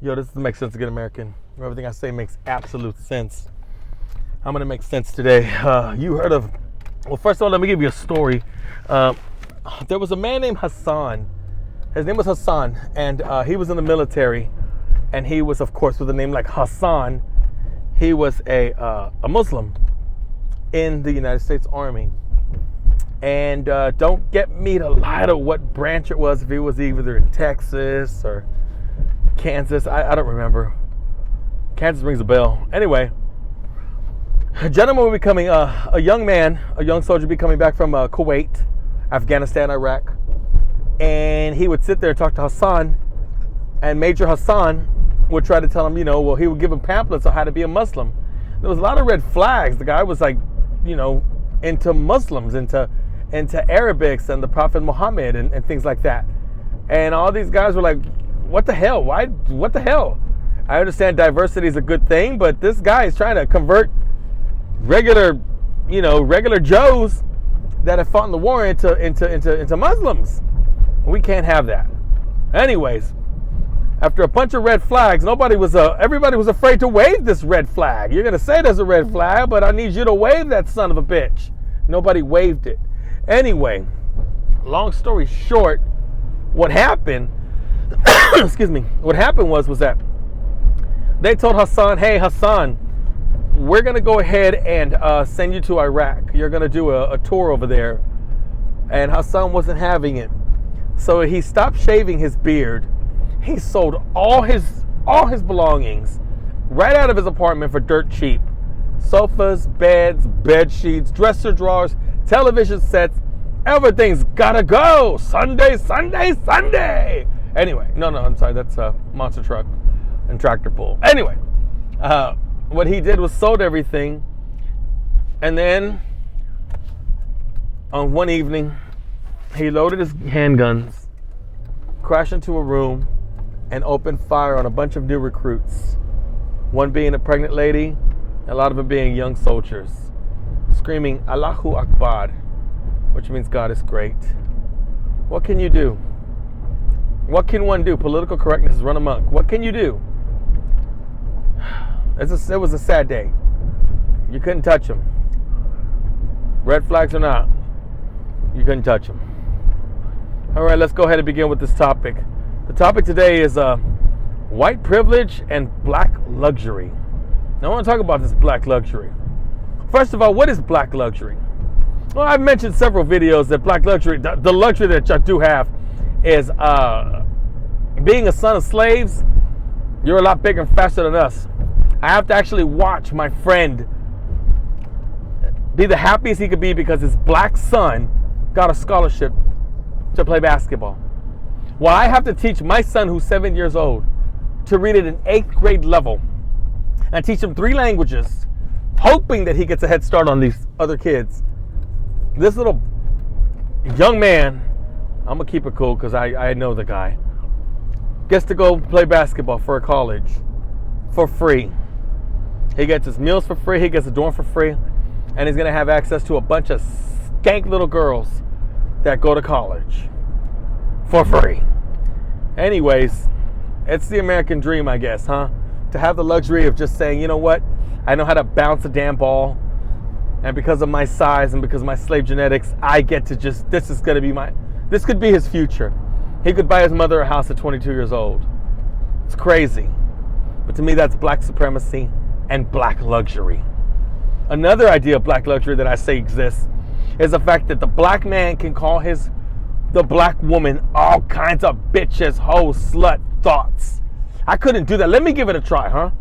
Yo, this is Make Sense Again American. Everything I say makes absolute sense. I'm going to make sense today. You heard of, well, first of all, let me give you a story. There was a man named Hassan. His name was Hassan, and he was in the military. And he was, of course, with a name like Hassan, he was a Muslim in the United States Army. And don't get me to lie to what branch it was, if he was either in Texas or Kansas. I don't remember. Kansas rings a bell. Anyway, a gentleman will be coming, a young man, a young soldier, be coming back from Kuwait, Afghanistan, Iraq. And he would sit there and talk to Hassan. And Major Hassan would try to tell him, well, he would give him pamphlets on how to be a Muslim. There was a lot of red flags. The guy was like, into Muslims, into Arabics and the Prophet Muhammad and things like that. And all these guys were like, what the hell? Why? What the hell? I understand diversity is a good thing, but this guy is trying to convert regular Joes that have fought in the war into Muslims. We can't have that. Anyways, after a bunch of red flags, everybody was afraid to wave this red flag. You're gonna say there's a red flag, but I need you to wave that son of a bitch. Nobody waved it. Anyway, long story short, what happened? Excuse me. What happened was that they told Hassan, "Hey, Hassan, we're gonna go ahead and send you to Iraq. You're gonna do a tour over there." And Hassan wasn't having it, so he stopped shaving his beard. He sold all his belongings right out of his apartment for dirt cheap. Sofas, beds, bed sheets, dresser drawers, television sets. Everything's gotta go. Sunday, Sunday, Sunday. Anyway, no, I'm sorry. That's a monster truck and tractor pull. Anyway, what he did was sold everything. And then on one evening, he loaded his handguns, crashed into a room, and opened fire on a bunch of new recruits. One being a pregnant lady, a lot of them being young soldiers, screaming, Allahu Akbar, which means God is great. What can you do? What can one do? Political correctness has run amok. What can you do? It was a sad day. You couldn't touch them. Red flags or not, you couldn't touch them. All right, let's go ahead and begin with this topic. The topic today is white privilege and black luxury. Now, I want to talk about this black luxury. First of all, what is black luxury? Well, I've mentioned several videos that black luxury, the luxury that I do have is being a son of slaves. You're a lot bigger and faster than us. I have to actually watch my friend be the happiest he could be because his black son got a scholarship to play basketball. Well, I have to teach my son, who's 7 years old, to read at an 8th grade level and teach him 3 languages, hoping that he gets a head start on these other kids. This little young man, I'm going to keep it cool because I know the guy, gets to go play basketball for a college for free. He gets his meals for free, he gets a dorm for free, and he's going to have access to a bunch of skank little girls that go to college for free. Anyways, it's the American dream, I guess, huh? To have the luxury of just saying, you know what? I know how to bounce a damn ball. And because of my size and because of my slave genetics, I get to just, this could be his future. He could buy his mother a house at 22 years old. It's crazy. But to me, that's black supremacy and black luxury. Another idea of black luxury that I say exists is the fact that the black man can call the black woman all kinds of bitches, hoes, slut thoughts. I couldn't do that. Let me give it a try, huh?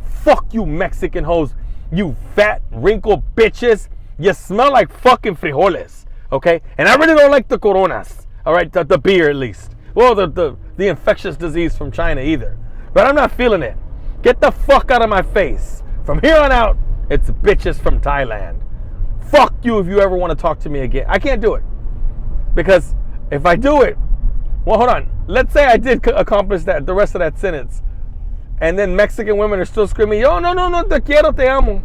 Fuck you Mexican hoes, you fat, wrinkled bitches. You smell like fucking frijoles, okay? And I really don't like the coronas, all right? The beer, at least. Well, the infectious disease from China either. But I'm not feeling it. Get the fuck out of my face. From here on out, it's bitches from Thailand. Fuck you if you ever want to talk to me again. I can't do it. Because if I do it, well, hold on. Let's say I did accomplish that, the rest of that sentence. And then Mexican women are still screaming, yo, no, te quiero, te amo.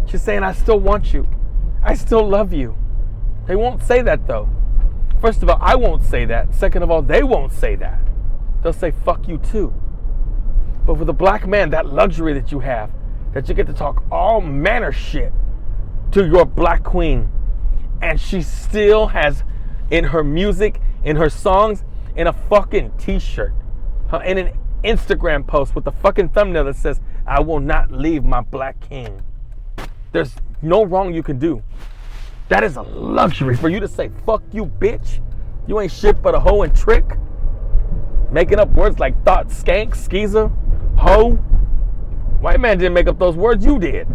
She's saying, I still want you. I still love you. They won't say that, though. First of all, I won't say that. Second of all, they won't say that. They'll say, fuck you, too. But with a black man, that luxury that you have, that you get to talk all manner shit to your black queen, and she still has in her music, in her songs, in a fucking t-shirt, in an Instagram post with a fucking thumbnail that says, "I will not leave my black king." There's no wrong you can do. That is a luxury for you to say, "Fuck you, bitch. You ain't shit but a hoe and trick." Making up words like thought, skank, skeezer, hoe. White man didn't make up those words, you did.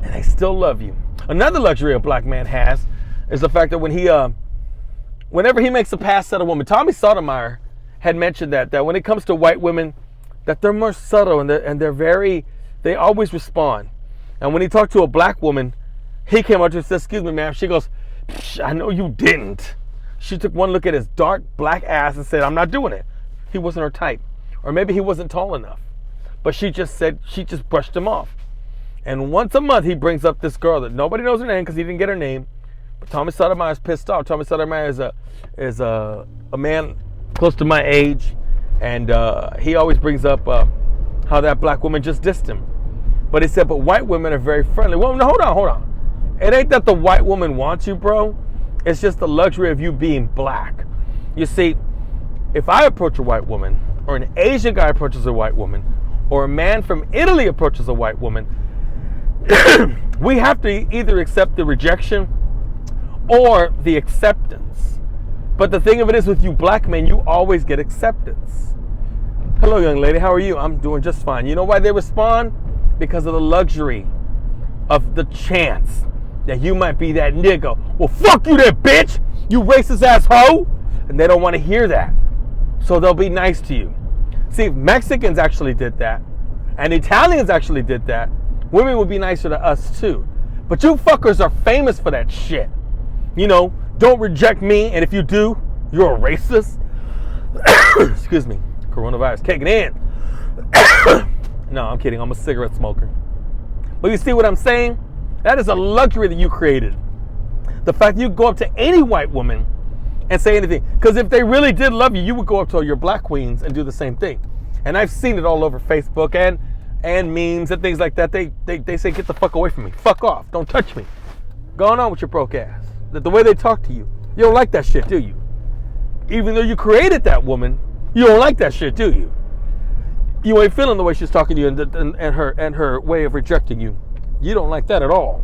And they still love you. Another luxury a black man has is the fact that whenever he makes a pass at a woman, Tommy Sotomayor had mentioned that when it comes to white women, that they're more subtle and they always respond. And when he talked to a black woman, he came up to her and said, "Excuse me, ma'am." She goes, "I know you didn't." She took one look at his dark black ass and said, "I'm not doing it." He wasn't her type. Or maybe he wasn't tall enough. But she just brushed him off. And once a month, he brings up this girl that nobody knows her name because he didn't get her name. But Tommy Sotomayor is pissed off. Tommy Sotomayor is a man close to my age. And he always brings up how that black woman just dissed him. But he said, but white women are very friendly. Well, no, hold on. It ain't that the white woman wants you, bro. It's just the luxury of you being black. You see, if I approach a white woman, or an Asian guy approaches a white woman, or a man from Italy approaches a white woman, we have to either accept the rejection or the acceptance. But the thing of it is, with you black men, you always get acceptance. "Hello, young lady, how are you?" "I'm doing just fine." You know why they respond? Because of the luxury of the chance that you might be that nigga. "Well, fuck you there, bitch, you racist ass hoe." And they don't want to hear that. So they'll be nice to you. See, Mexicans actually did that. And Italians actually did that. Women would be nicer to us too. But you fuckers are famous for that shit. You know, don't reject me, and if you do, you're a racist. Excuse me. Coronavirus kicking in. No, I'm kidding. I'm a cigarette smoker. But you see what I'm saying? That is a luxury that you created. The fact that you go up to any white woman and say anything. Because if they really did love you, you would go up to your black queens and do the same thing. And I've seen it all over Facebook and memes and things like that. They say, "Get the fuck away from me. Fuck off. Don't touch me." Going on with your broke ass. The way they talk to you. You don't like that shit, do you? Even though you created that woman, you don't like that shit, do you? You ain't feeling the way she's talking to you and her way of rejecting you. You don't like that at all.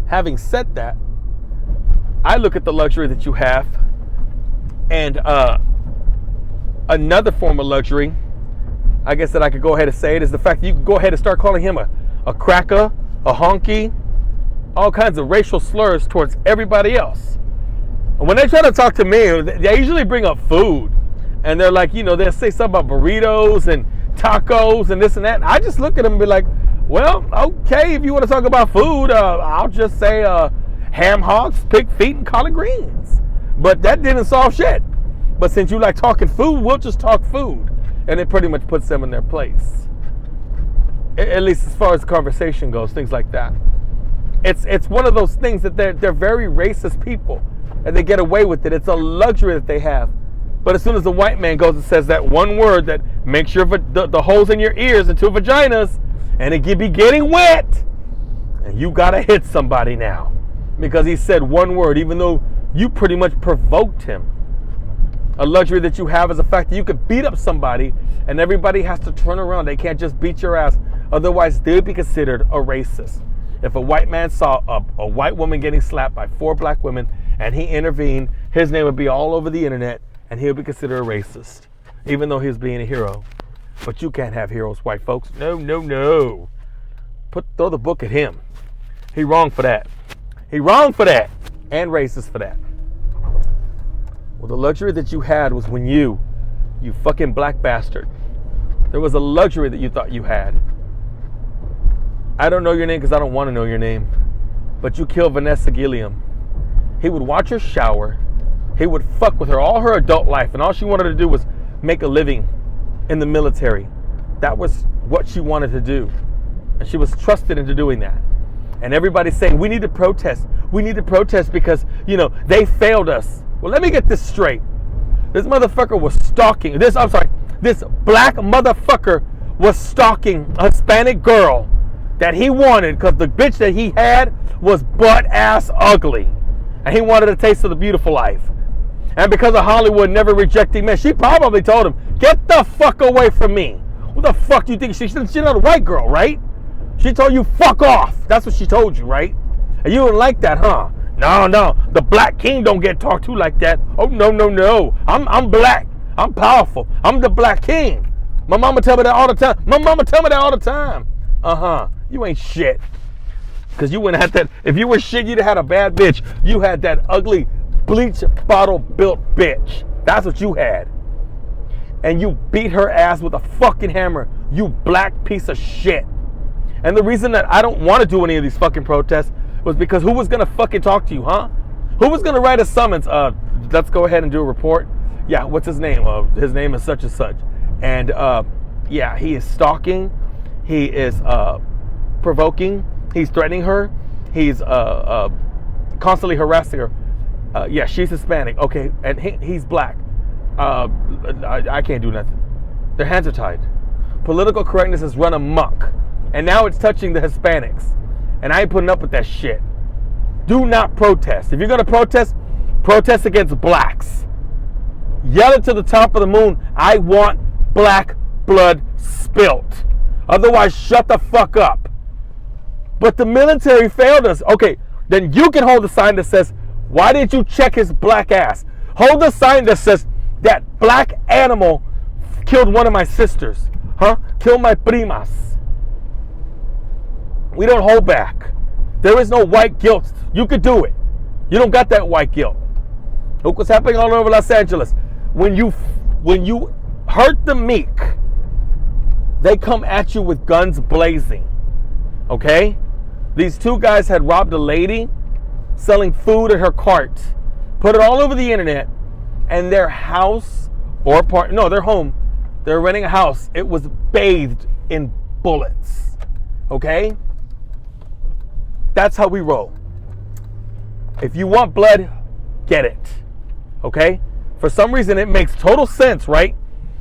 Having said that, I look at the luxury that you have, and another form of luxury, I guess that I could go ahead and say it, is the fact that you can go ahead and start calling him a cracker, a honky, all kinds of racial slurs towards everybody else. And when they try to talk to me, they usually bring up food. And they're like, they'll say something about burritos and tacos and this and that. And I just look at them and be like, well, okay, if you want to talk about food, I'll just say ham hocks, pig feet, and collard greens. But that didn't solve shit. But since you like talking food, we'll just talk food. And it pretty much puts them in their place. At least as far as the conversation goes, things like that. It's one of those things that they're very racist people. And they get away with it. It's a luxury that they have. But as soon as the white man goes and says that one word that makes the holes in your ears into vaginas, and it could be getting wet, and you gotta hit somebody now because he said one word, even though you pretty much provoked him. A luxury that you have is the fact that you could beat up somebody and everybody has to turn around. They can't just beat your ass. Otherwise, they'd be considered a racist. If a white man saw a white woman getting slapped by 4 black women and he intervened, his name would be all over the internet and he'll be considered a racist, even though he's being a hero. But you can't have heroes, white folks. No. Throw the book at him. He wrong for that. He wrong for that. And racist for that. Well, the luxury that you had was when you fucking black bastard. There was a luxury that you thought you had. I don't know your name because I don't want to know your name. But you killed Vanessa Guillen. He would watch her shower. He would fuck with her all her adult life. And all she wanted to do was make a living in the military. That was what she wanted to do. And she was trusted into doing that. And everybody's saying, we need to protest. We need to protest because, they failed us. Well, let me get this straight. This motherfucker was stalking. This black motherfucker was stalking a Hispanic girl that he wanted because the bitch that he had was butt-ass ugly. And he wanted a taste of the beautiful life. And because of Hollywood never rejecting men, she probably told him, get the fuck away from me. What the fuck do you think? She's not a white girl, right? She told you, fuck off. That's what she told you, right? And you didn't like that, huh? No. The black king don't get talked to like that. Oh, no. I'm black. I'm powerful. I'm the black king. My mama tell me that all the time. You ain't shit. Because you wouldn't have that. If you were shit, you'd have had a bad bitch. You had that ugly bleach bottle built bitch. That's what you had. And you beat her ass with a fucking hammer. You black piece of shit. And the reason that I don't want to do any of these fucking protests was because who was going to fucking talk to you, huh? Who was going to write a summons? Let's go ahead and do a report. Yeah, what's his name? His name is such and such. And yeah, he is stalking. He is provoking. He's threatening her. He's constantly harassing her. Yeah, she's Hispanic. Okay, and he's black. I can't do nothing. Their hands are tied. Political correctness has run amok. And now it's touching the Hispanics. And I ain't putting up with that shit. Do not protest. If you're going to protest, protest against blacks. Yell it to the top of the moon. I want black blood spilt. Otherwise, shut the fuck up. But the military failed us. Okay, then you can hold a sign that says, why didn't you check his black ass? Hold a sign that says, that black animal killed one of my sisters. Killed my primas. We don't hold back. There is no white guilt. You could do it. You don't got that white guilt. Look what's happening all over Los Angeles. When you hurt the meek, they come at you with guns blazing. Okay? These two guys had robbed a lady selling food at her cart. Put it all over the internet. And their house their home, they're renting a house. It was bathed in bullets. Okay? That's how we roll. If you want blood, get it. Okay? For some reason, it makes total sense, right?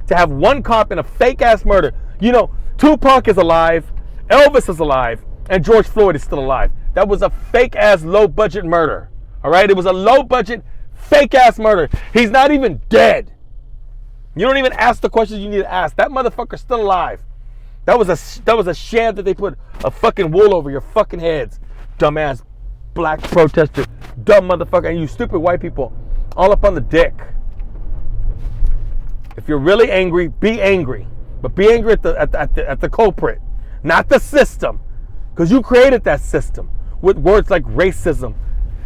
To have one cop in a fake ass murder. You know, Tupac is alive, Elvis is alive, and George Floyd is still alive. That was a fake ass low budget murder. All right? It was a low budget fake ass murder. He's not even dead. You don't even ask the questions you need to ask. That motherfucker's still alive. That was a shed that they put a fucking wool over your fucking heads. Dumbass black protester. Dumb motherfucker. And you stupid white people all up on the dick. If you're really angry, be angry. But be angry at the culprit, not the system. Because you created that system with words like racism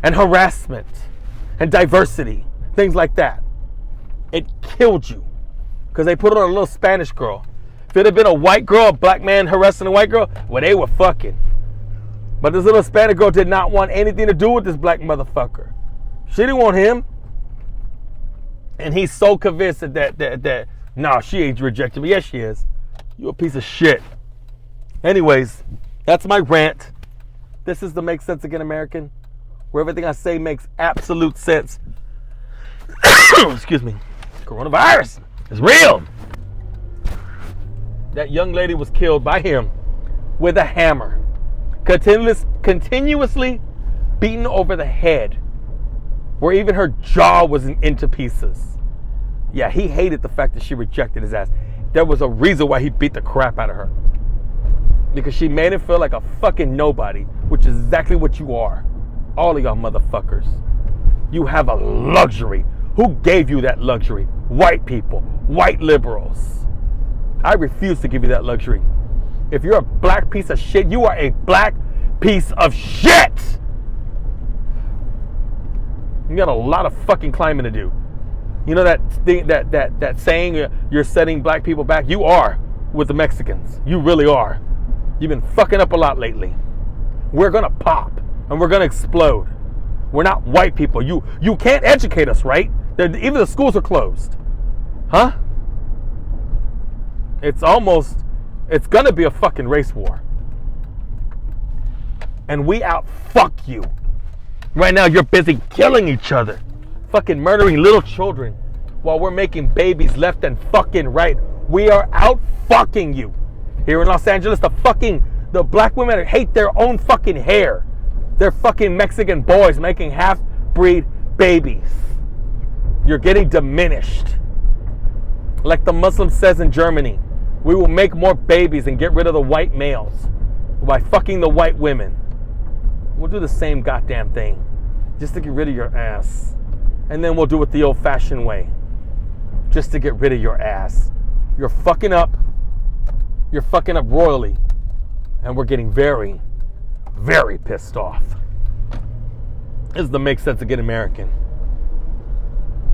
and harassment and diversity, things like that. It killed you because they put it on a little Spanish girl. If it had been a white girl, a black man harassing a white girl, well, they were fucking. But this little Spanish girl did not want anything to do with this black motherfucker. She didn't want him. And he's so convinced that no, she ain't rejecting me. Yes, she is. You a piece of shit. Anyways, that's my rant. This is the Make Sense Again American, where everything I say makes absolute sense. Excuse me. Coronavirus is real. That young lady was killed by him with a hammer. Continuously beaten over the head, where even her jaw was into pieces. Yeah, he hated the fact that she rejected his ass. There was a reason why he beat the crap out of her. Because she made him feel like a fucking nobody, which is exactly what you are. All of y'all motherfuckers. You have a luxury. Who gave you that luxury? White people. White liberals. I refuse to give you that luxury. If you're a black piece of shit, you are a black piece of shit. You got a lot of fucking climbing to do. You know that thing, that saying, you're setting black people back? You are with the Mexicans. You really are. You've been fucking up a lot lately. We're gonna pop and we're gonna explode. We're not white people. You can't educate us, right? Even the schools are closed. Huh? It's gonna be a fucking race war. And we out-fuck you. Right now you're busy killing each other. Fucking murdering little children while we're making babies left and fucking right. We are out fucking you. Here in Los Angeles, the black women hate their own fucking hair. They're fucking Mexican boys making half-breed babies. You're getting diminished. Like the Muslim says in Germany, we will make more babies and get rid of the white males by fucking the white women. We'll do the same goddamn thing just to get rid of your ass. And then we'll do it the old-fashioned way just to get rid of your ass. You're fucking up. You're fucking up royally. And we're getting very, very pissed off. This is the Make Sense Again American.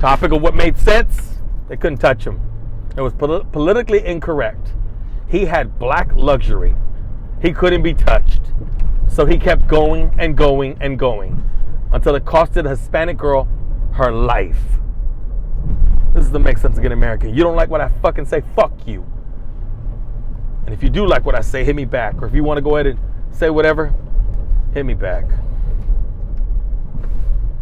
Topic of what made sense, they couldn't touch him. It was politically incorrect. He had black luxury. He couldn't be touched. So he kept going and going and going until it costed a Hispanic girl her life. This is the Make Sense Again American. You don't like what I fucking say, fuck you. And if you do like what I say, hit me back. Or if you want to go ahead and say whatever, hit me back.